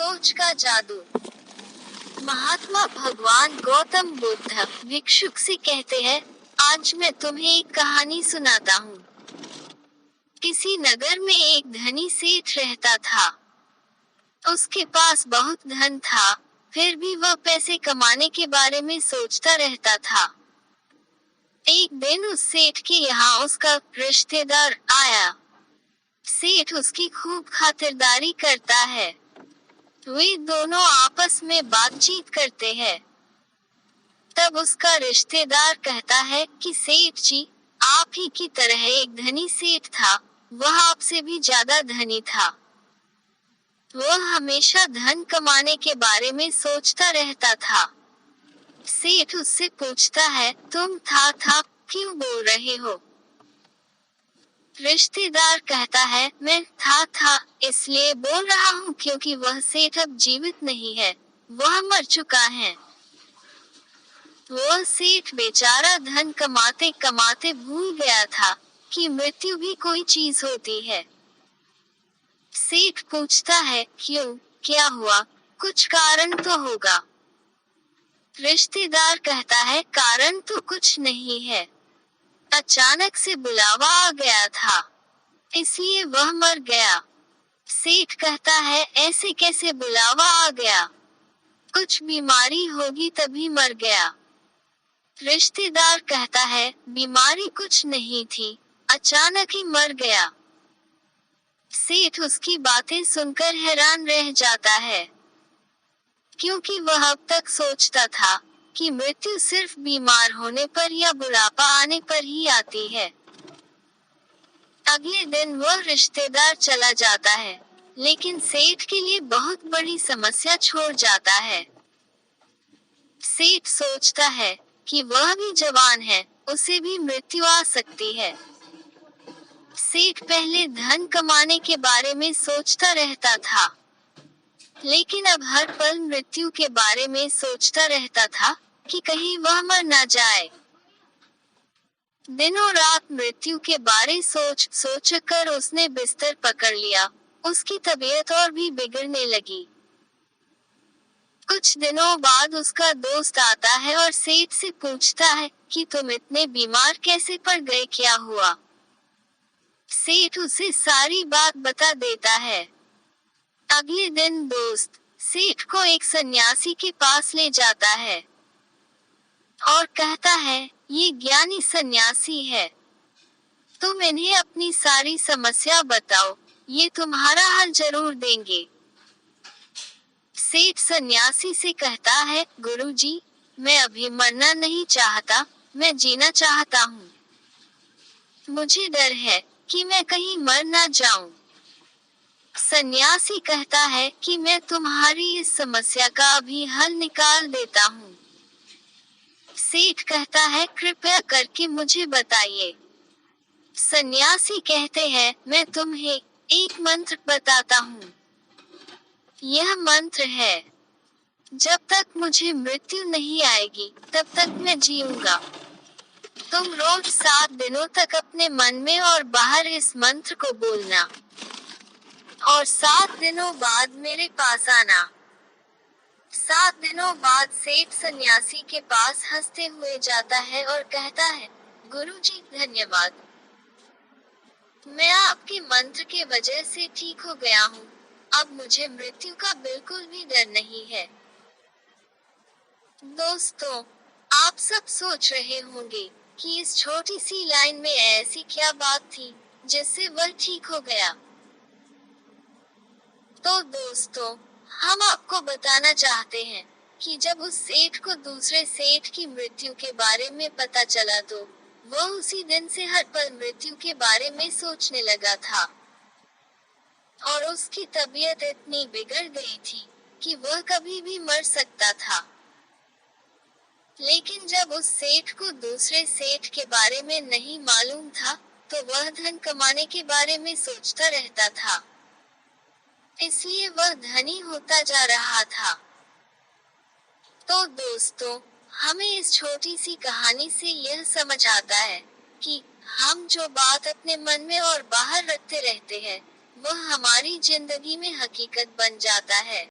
सोच का जादू। महात्मा भगवान गौतम बुद्ध भिक्षुक से कहते हैं, आज मैं तुम्हें एक कहानी सुनाता हूँ। किसी नगर में एक धनी सेठ रहता था। उसके पास बहुत धन था, फिर भी वह पैसे कमाने के बारे में सोचता रहता था। एक दिन उस सेठ के यहाँ उसका रिश्तेदार आया। सेठ उसकी खूब खातिरदारी करता है। वे दोनों आपस में बातचीत करते हैं। तब उसका रिश्तेदार कहता है कि सेठ जी, आप ही की तरह एक धनी सेठ था, वह आपसे भी ज्यादा धनी था। वह हमेशा धन कमाने के बारे में सोचता रहता था। सेठ उससे पूछता है, तुम था क्यों बोल रहे हो? रिश्तेदार कहता है, मैं था इसलिए बोल रहा हूँ क्योंकि वह सेठ अब जीवित नहीं है, वह मर चुका है। वह सेठ बेचारा धन कमाते कमाते भूल गया था कि मृत्यु भी कोई चीज होती है। सेठ पूछता है, क्यों, क्या हुआ? कुछ कारण तो होगा। रिश्तेदार कहता है, कारण तो कुछ नहीं है, अचानक से बुलावा आ गया था, इसलिए वह मर गया। सेठ कहता है, ऐसे कैसे बुलावा आ गया? कुछ बीमारी होगी तभी मर गया। रिश्तेदार कहता है, बीमारी कुछ नहीं थी, अचानक ही मर गया। सेठ उसकी बातें सुनकर हैरान रह जाता है, क्योंकि वह अब तक सोचता था कि मृत्यु सिर्फ बीमार होने पर या बुढ़ापा आने पर ही आती है। अगले दिन वह रिश्तेदार चला जाता है, लेकिन सेठ के लिए बहुत बड़ी समस्या छोड़ जाता है। सेठ सोचता है कि वह भी जवान है, उसे भी मृत्यु आ सकती है। सेठ पहले धन कमाने के बारे में सोचता रहता था, लेकिन अब हर पल मृत्यु के बारे में सोचता रहता था कि कहीं वह मर न जाए। दिनों रात मृत्यु के बारे सोच कर उसने बिस्तर पकड़ लिया। उसकी तबीयत और भी बिगड़ने लगी। कुछ दिनों बाद उसका दोस्त आता है और सेठ से पूछता है कि तुम इतने बीमार कैसे पड़ गए, क्या हुआ? सेठ उसे सारी बात बता देता है। अगले दिन दोस्त सेठ को एक सन्यासी के पास ले जाता है और कहता है, ये ज्ञानी सन्यासी है, तुम इन्हें अपनी सारी समस्या बताओ, ये तुम्हारा हल जरूर देंगे। सेठ सन्यासी से कहता है, गुरुजी, मैं अभी मरना नहीं चाहता, मैं जीना चाहता हूँ। मुझे डर है कि मैं कहीं मर ना जाऊं। सन्यासी कहता है कि मैं तुम्हारी इस समस्या का अभी हल निकाल देता हूँ। सेठ कहता है, कृपया करके मुझे बताइए। सन्यासी कहते हैं, मैं तुम्हें एक मंत्र बताता हूँ। यह मंत्र है, जब तक मुझे मृत्यु नहीं आएगी तब तक मैं जीऊंगा। तुम रोज 7 दिनों तक अपने मन में और बाहर इस मंत्र को बोलना और 7 दिनों बाद मेरे पास आना। 7 दिनों बाद सेठ सन्यासी के पास हंसते हुए जाता है और कहता है, गुरुजी धन्यवाद, मैं आपके मंत्र के वजह से ठीक हो गया हूँ, अब मुझे मृत्यु का बिल्कुल भी डर नहीं है। दोस्तों, आप सब सोच रहे होंगे कि इस छोटी सी लाइन में ऐसी क्या बात थी जिससे वह ठीक हो गया। तो दोस्तों, हम आपको बताना चाहते हैं कि जब उस सेठ को दूसरे सेठ की मृत्यु के बारे में पता चला तो वह उसी दिन से हर पल मृत्यु के बारे में सोचने लगा था और उसकी तबीयत इतनी बिगड़ गई थी कि वह कभी भी मर सकता था। लेकिन जब उस सेठ को दूसरे सेठ के बारे में नहीं मालूम था तो वह धन कमाने के बारे में सोचता रहता था, इसलिए वह धनी होता जा रहा था। तो दोस्तों, हमें इस छोटी सी कहानी से यह समझ आता है कि हम जो बात अपने मन में और बाहर रखते रहते हैं, वह हमारी जिंदगी में हकीकत बन जाता है।